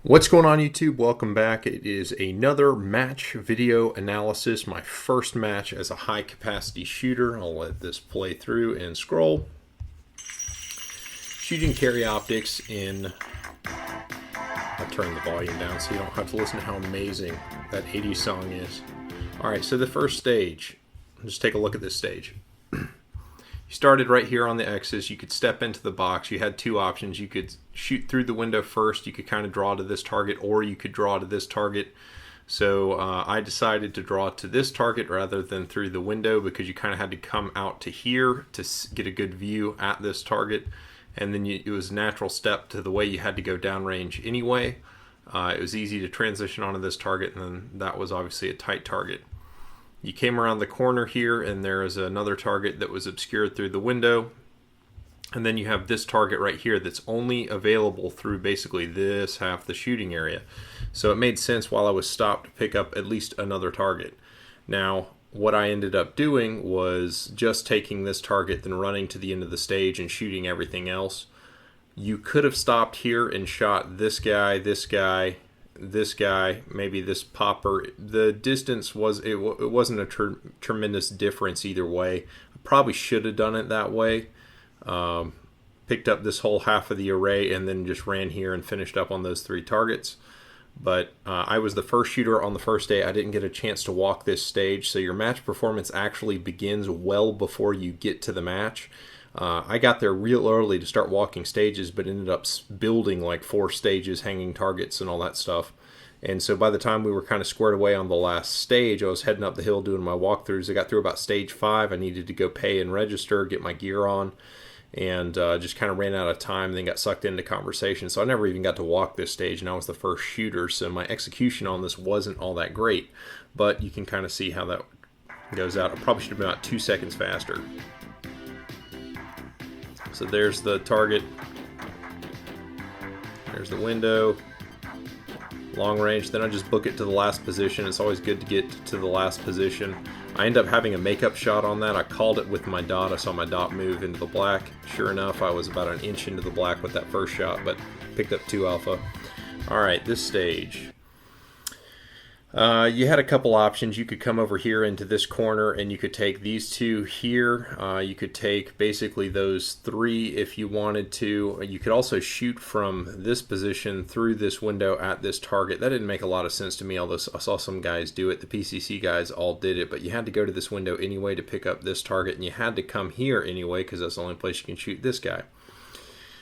What's going on, YouTube? Welcome back. It is another match video analysis, my first match as a high capacity shooter. I'll let this play through and scroll. Shooting carry optics in, I'll turn the volume down so you don't have to listen to how amazing that 80s song is. Alright, so the first stage, just take a look at this stage. You started right here on the X's. You could step into the box. You had two options. You could shoot through the window first. You could kind of draw to this target, or you could draw to this target. So I decided to draw to this target rather than through the window because you kind of had to come out to here to get a good view at this target. And then it was a natural step to the way you had to go downrange anyway. It was easy to transition onto this target, and then that was obviously a tight target. You came around the corner here and there is another target that was obscured through the window, and then you have this target right here that's only available through basically this half the shooting area. So it made sense while I was stopped to pick up at least another target. Now what I ended up doing was just taking this target, then running to the end of the stage and shooting everything else. You could have stopped here and shot this guy, this guy, this guy, maybe this popper. The distance was, it wasn't a tremendous difference either way. I probably should have done it that way. Picked up this whole half of the array and then just ran here and finished up on those three targets. But I was the first shooter on the first day. I didn't get a chance to walk this stage, so your match performance actually begins well before you get to the match. I got there real early to start walking stages, but ended up building like 4 stages, hanging targets and all that stuff. And so by the time we were kind of squared away on the last stage, I was heading up the hill doing my walkthroughs. I got through about stage 5. I needed to go pay and register, get my gear on, and just kind of ran out of time, then got sucked into conversation. So I never even got to walk this stage, and I was the first shooter, so my execution on this wasn't all that great. But you can kind of see how that goes out. I probably should have been about 2 seconds faster. So there's the target, there's the window, long range, then I just book it to the last position. It's always good to get to the last position. I end up having a makeup shot on that. I called it with my dot. I saw my dot move into the black. Sure enough, I was about an inch into the black with that first shot, but picked up 2 alpha. Alright, this stage. You had a couple options. You could come over here into this corner and you could take these 2 here. You could take basically those 3 if you wanted to. You could also shoot from this position through this window at this target. That didn't make a lot of sense to me, although I saw some guys do it. The PCC guys all did it, but you had to go to this window anyway to pick up this target, and you had to come here anyway because that's the only place you can shoot this guy.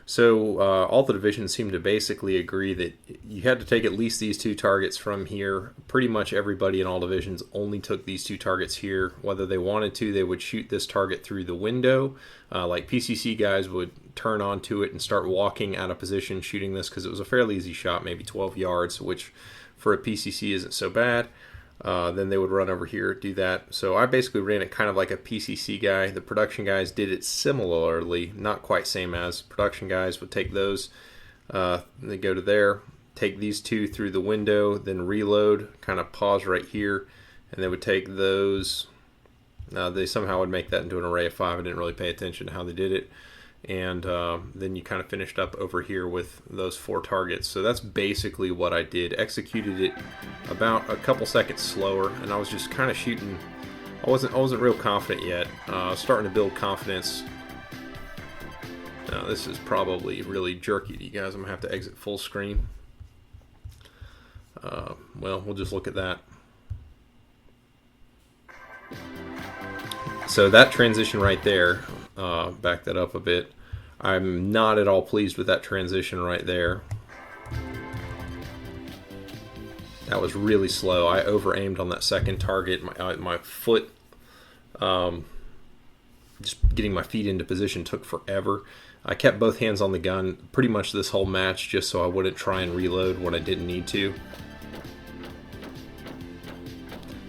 So all the divisions seem to basically agree that you had to take at least these 2 targets from here. Pretty much everybody in all divisions only took these 2 targets here. Whether they wanted to, they would shoot this target through the window. Like PCC guys would turn onto it and start walking out of position shooting this because it was a fairly easy shot, maybe 12 yards, which for a PCC isn't so bad. Then they would run over here, do that. So I basically ran it kind of like a PCC guy. The production guys did it similarly, not quite same as. Production guys would take those, they go to there, take these 2 through the window, then reload, kind of pause right here, and they would take those. They somehow would make that into an array of 5. I didn't really pay attention to how they did it. And then you kind of finished up over here with those 4 targets. So that's basically what I did. Executed it about a couple seconds slower, and I was just kind of shooting. I wasn't real confident yet. Starting to build confidence. Now this is probably really jerky to you guys. I'm gonna have to exit full screen. Well, we'll just look at that. So that transition right there, back that up a bit. I'm not at all pleased with that transition right there. That was really slow. I over-aimed on that second target. My foot, just getting my feet into position took forever. I kept both hands on the gun pretty much this whole match just so I wouldn't try and reload when I didn't need to.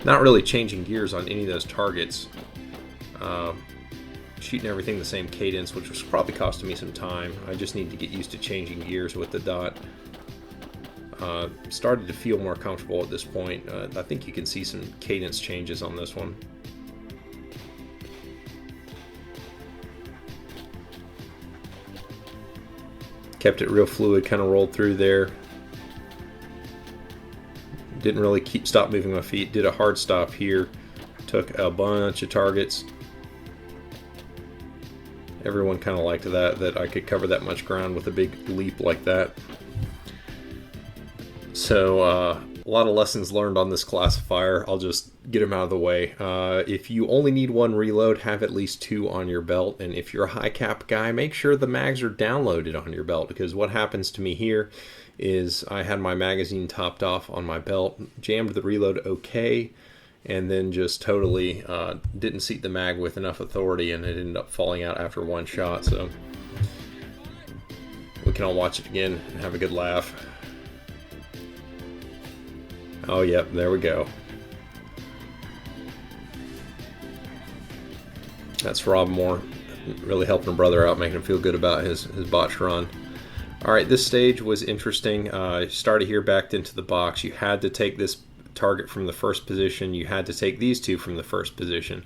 Not really changing gears on any of those targets. Shooting everything the same cadence, which was probably costing me some time. I just need to get used to changing gears with the dot. Started to feel more comfortable at this point. I think you can see some cadence changes on this one. Kept it real fluid, kind of rolled through there. Didn't really stop moving my feet. Did a hard stop here. Took a bunch of targets. Everyone kind of liked that I could cover that much ground with a big leap like that. So a lot of lessons learned on this classifier. I'll just get them out of the way. If you only need one reload, have at least 2 on your belt. And if you're a high cap guy, make sure the mags are downloaded on your belt, because what happens to me here is I had my magazine topped off on my belt, jammed the reload okay, and then just totally didn't seat the mag with enough authority, and it ended up falling out after one shot. So we can all watch it again and have a good laugh. Oh, yep, there we go. That's Rob Moore, really helping a brother out, making him feel good about his botch run. All right, this stage was interesting. Started here, backed into the box. You had to take this target from the first position. You had to take these 2 from the first position.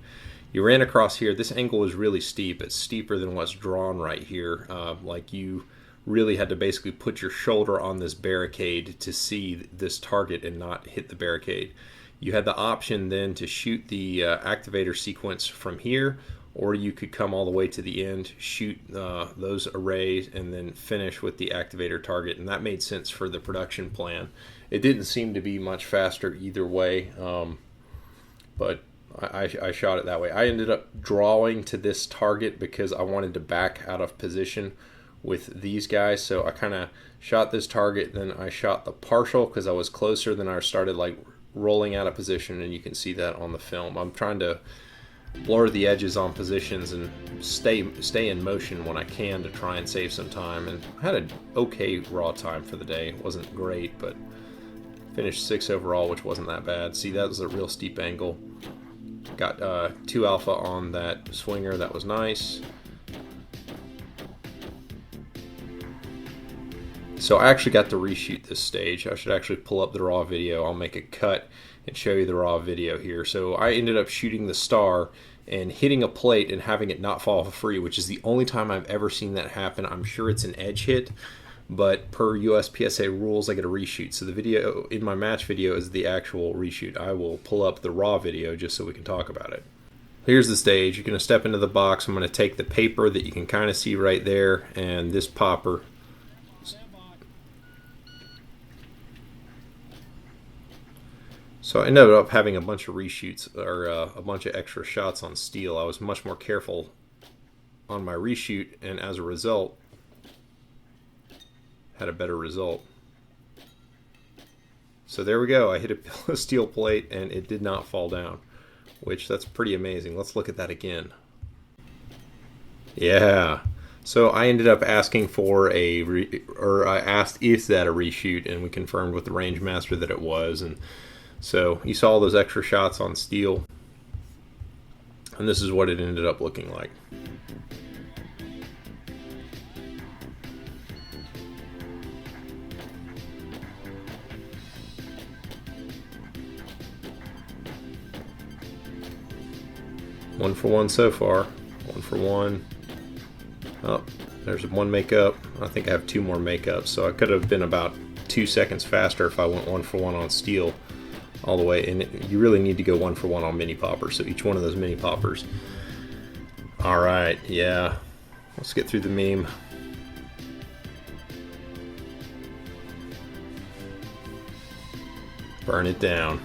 You ran across here. This angle is really steep. It's steeper than what's drawn right here. Like you really had to basically put your shoulder on this barricade to see this target and not hit the barricade. You had the option then to shoot the activator sequence from here, or you could come all the way to the end, shoot those arrays, and then finish with the activator target. And that made sense for the production plan. It didn't seem to be much faster either way, but I shot it that way. I ended up drawing to this target because I wanted to back out of position with these guys. So I kind of shot this target, then I shot the partial because I was closer. Then I started like rolling out of position, and you can see that on the film. I'm trying to blur the edges on positions and stay in motion when I can to try and save some time. And I had an okay raw time for the day. It wasn't great, but finished 6 overall, which wasn't that bad. See, that was a real steep angle. Got 2 alpha on that swinger. That was nice. So I actually got to reshoot this stage. I should actually pull up the raw video. I'll make a cut and show you the raw video here. So I ended up shooting the star and hitting a plate and having it not fall free, which is the only time I've ever seen that happen. I'm sure it's an edge hit, but per USPSA rules, I get a reshoot. So the video in my match video is the actual reshoot. I will pull up the raw video just so we can talk about it. Here's the stage. You're going to step into the box. I'm going to take the paper that you can kind of see right there and this popper. So I ended up having a bunch of reshoots, or a bunch of extra shots on steel. I was much more careful on my reshoot, and as a result, had a better result. So there we go. I hit a steel plate, and it did not fall down, which that's pretty amazing. Let's look at that again. Yeah. So I ended up asking for I asked is that a reshoot, and we confirmed with the range master that it was. And so you saw those extra shots on steel, and this is what it ended up looking like. One for one so far. 1 for 1. Oh, there's 1 makeup. I think I have 2 more makeups, so I could have been about 2 seconds faster if I went 1 for 1 on steel all the way. And you really need to go 1 for 1 on mini poppers, so each one of those mini poppers. All right, yeah. Let's get through the meme. Burn it down.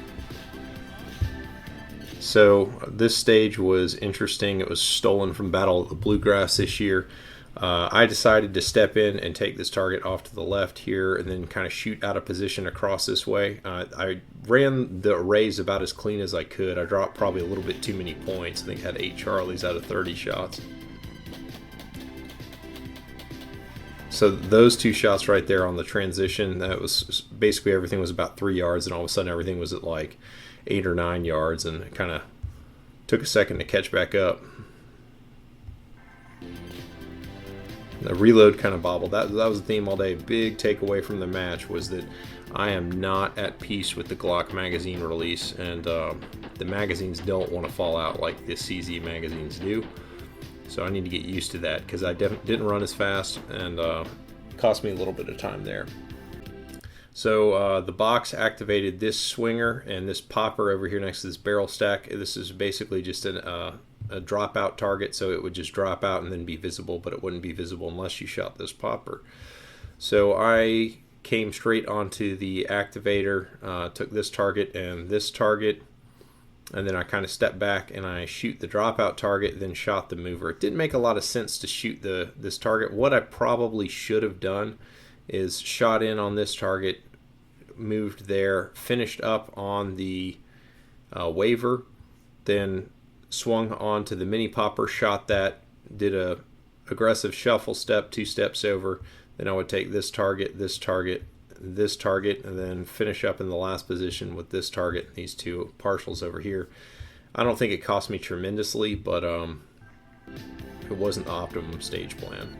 So this stage was interesting. It was stolen from Battle of the Bluegrass this year. I decided to step in and take this target off to the left here and then kind of shoot out of position across this way. I ran the arrays about as clean as I could. I dropped probably a little bit too many points. I think I had 8 Charlies out of 30 shots. So those 2 shots right there on the transition, that was basically everything was about 3 yards, and all of a sudden everything was at like 8 or 9 yards, and it kind of took a second to catch back up. The reload kind of bobbled. That was the theme all day. Big takeaway from the match was that I am not at peace with the Glock magazine release, and the magazines don't want to fall out like the CZ magazines do. So I need to get used to that because I didn't run as fast, and cost me a little bit of time there. So the box activated this swinger and this popper over here next to this barrel stack. This is basically just a dropout target, so it would just drop out and then be visible, but it wouldn't be visible unless you shot this popper. So I came straight onto the activator, took this target, and then I kind of stepped back and I shoot the dropout target, then shot the mover. It didn't make a lot of sense to shoot this target. What I probably should have done is shot in on this target, moved there, finished up on the waver, then swung on to the mini popper, shot that, did a aggressive shuffle step, 2 steps over. Then I would take this target, this target, this target, and then finish up in the last position with this target and these 2 partials over here. I don't think it cost me tremendously, but it wasn't the optimum stage plan.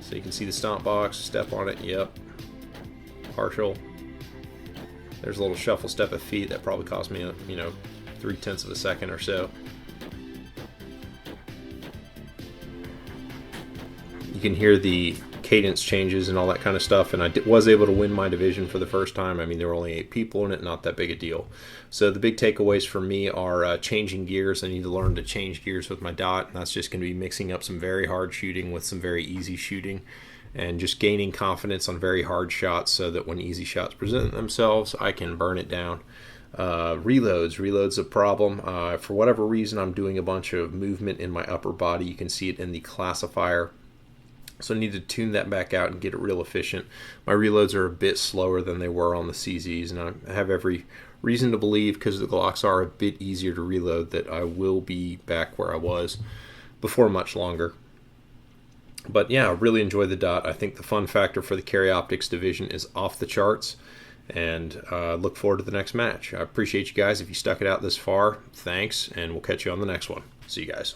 So you can see the stomp box, step on it, yep, partial. There's a little shuffle step of feet that probably cost me, 0.3 of a second or so. You can hear the cadence changes and all that kind of stuff, and I was able to win my division for the first time. I mean, there were only 8 people in it, not that big a deal. So the big takeaways for me are changing gears. I need to learn to change gears with my dot, and that's just going to be mixing up some very hard shooting with some very easy shooting, and just gaining confidence on very hard shots so that when easy shots present themselves, I can burn it down. Reload's a problem. For whatever reason, I'm doing a bunch of movement in my upper body. You can see it in the classifier. So I need to tune that back out and get it real efficient. My reloads are a bit slower than they were on the CZs, and I have every reason to believe, because the Glocks are a bit easier to reload, that I will be back where I was before much longer. But yeah, I really enjoy the dot. I think the fun factor for the Carry Optics division is off the charts, and look forward to the next match. I appreciate you guys. If you stuck it out this far, thanks, and we'll catch you on the next one. See you guys.